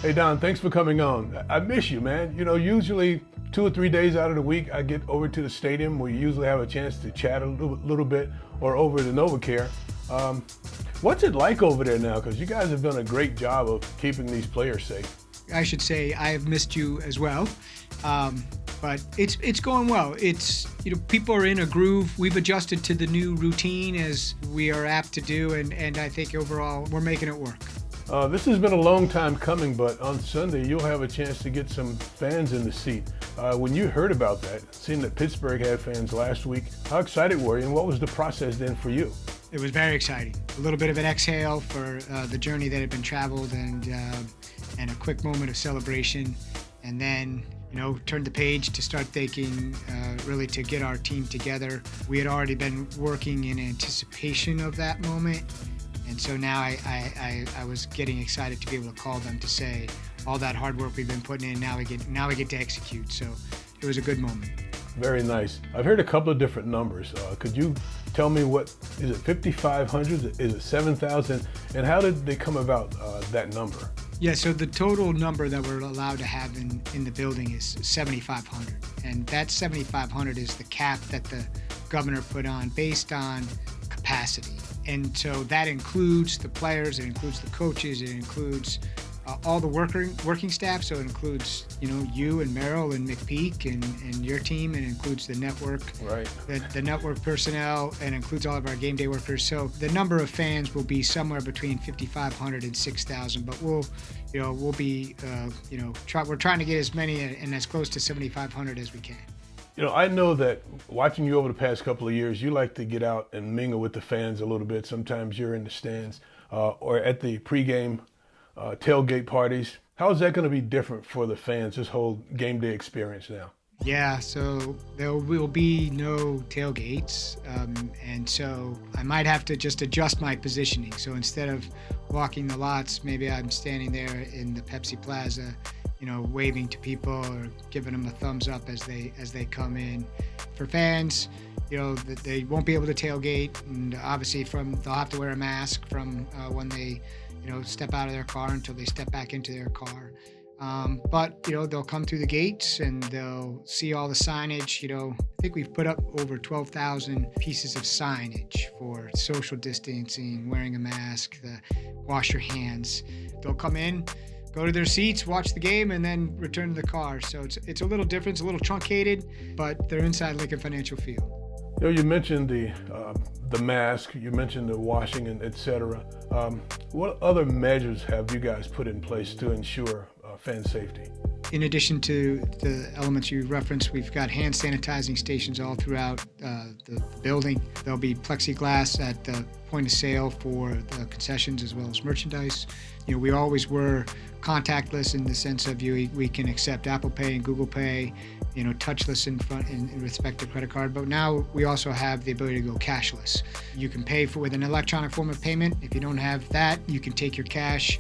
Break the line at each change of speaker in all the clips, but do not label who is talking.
Hey Don, thanks for coming on. I miss you, man. You know, usually 2 or 3 days out of the week, I get over to the stadium where you usually have a chance to chat a little bit, or over to NovaCare. What's it like over there now? Because you guys have done a great job of keeping these players safe.
I should say I have missed you as well, but it's going well. It's people are in a groove. We've adjusted to the new routine as we are apt to do, and I think overall we're making it work.
This has been a long time coming, but on Sunday you'll have a chance to get some fans in the seat. When you heard about that, seeing that Pittsburgh had fans last week, how excited were you, and what was the process then for you?
It was very exciting. A little bit of an exhale for the journey that had been traveled, and a quick moment of celebration, and then turned the page to start thinking really to get our team together. We had already been working in anticipation of that moment. And so now I was getting excited to be able to call them to say all that hard work we've been putting in, now we get to execute. So it was a good moment.
Very nice. I've heard a couple of different numbers. Could you tell me is it 5,500? Is it 7,000? And how did they come about that number?
Yeah, so the total number that we're allowed to have in the building is 7,500. And that 7,500 is the cap that the governor put on based on capacity. And so that includes the players, it includes the coaches, it includes all the working staff. So it includes, you and Merrill and McPeak and your team, and it includes the network,
right?
The network personnel, and includes all of our game day workers. So the number of fans will be somewhere between 5,500 and 6,000. But we're trying to get as many and as close to 7,500 as we can.
I know that watching you over the past couple of years, you like to get out and mingle with the fans a little bit. Sometimes you're in the stands or at the pregame tailgate parties. How is that going to be different for the fans, this whole game day experience now?
Yeah, so there will be no tailgates, and so I might have to just adjust my positioning. So instead of walking the lots, maybe I'm standing there in the Pepsi Plaza, waving to people or giving them a thumbs up as they come in. For fans, they won't be able to tailgate, and obviously they'll have to wear a mask from when they, step out of their car until they step back into their car. But they'll come through the gates and they'll see all the signage. I think we've put up over 12,000 pieces of signage for social distancing, wearing a mask, the wash your hands. They'll come in, go to their seats, watch the game, and then return to the car. So it's a little different, it's a little truncated, but they're inside Lincoln Financial Field.
You mentioned the mask, you mentioned the washing, and et cetera. What other measures have you guys put in place to ensure fan safety?
In addition to the elements you referenced, we've got hand sanitizing stations all throughout the building. There'll be plexiglass at the point of sale for the concessions as well as merchandise. We always were contactless in the sense of we can accept Apple Pay and Google Pay, touchless in respect to credit card. But now we also have the ability to go cashless. You can pay with an electronic form of payment. If you don't have that, you can take your cash,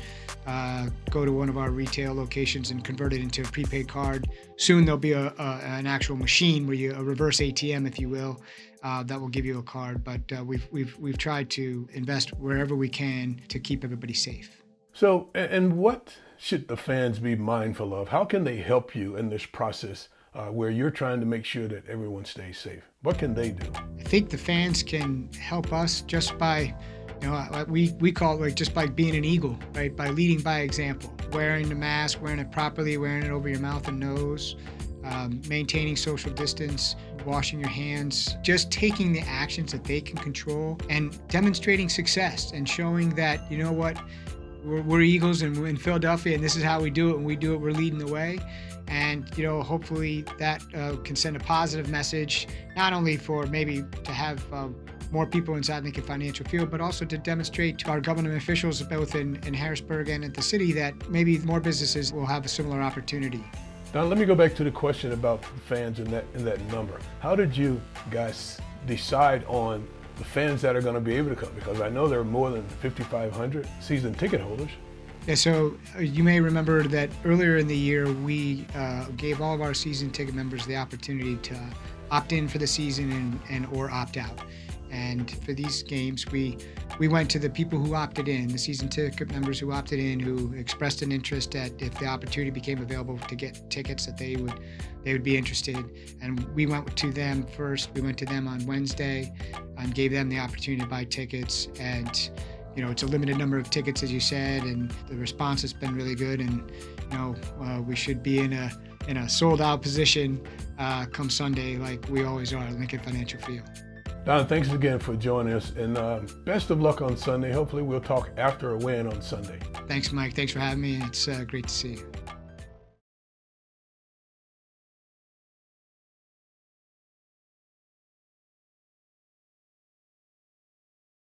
go to one of our retail locations and convert it into a prepaid card. Soon there'll be an actual machine a reverse ATM, if you will, that will give you a card. But we've tried to invest wherever we can to keep everybody safe.
So, and what should the fans be mindful of? How can they help you in this process where you're trying to make sure that everyone stays safe? What can they do?
I think the fans can help us just by, we call it just by being an eagle, right? By leading by example, wearing the mask, wearing it properly, wearing it over your mouth and nose, maintaining social distance, washing your hands, just taking the actions that they can control and demonstrating success and showing that, we're Eagles and we're in Philadelphia and this is how we do it. When we do it, we're leading the way. And, hopefully that can send a positive message, not only for maybe to have more people inside Lincoln Financial Field, but also to demonstrate to our government officials both in Harrisburg and at the city that maybe more businesses will have a similar opportunity.
Now, let me go back to the question about the fans in that number. How did you guys decide on the fans that are going to be able to come? Because I know there are more than 5,500 season ticket holders.
Yeah, so you may remember that earlier in the year, we gave all of our season ticket members the opportunity to opt in for the season and or opt out. And for these games, we went to the people who opted in, the season ticket members who opted in, who expressed an interest that if the opportunity became available to get tickets, that they would be interested. And we went to them first. We went to them on Wednesday and gave them the opportunity to buy tickets. And it's a limited number of tickets, as you said, and the response has been really good. And we should be in a sold-out position come Sunday, like we always are at Lincoln Financial Field.
Don, thanks again for joining us, and best of luck on Sunday. Hopefully we'll talk after a win on Sunday.
Thanks, Mike. Thanks for having me. It's great to see you.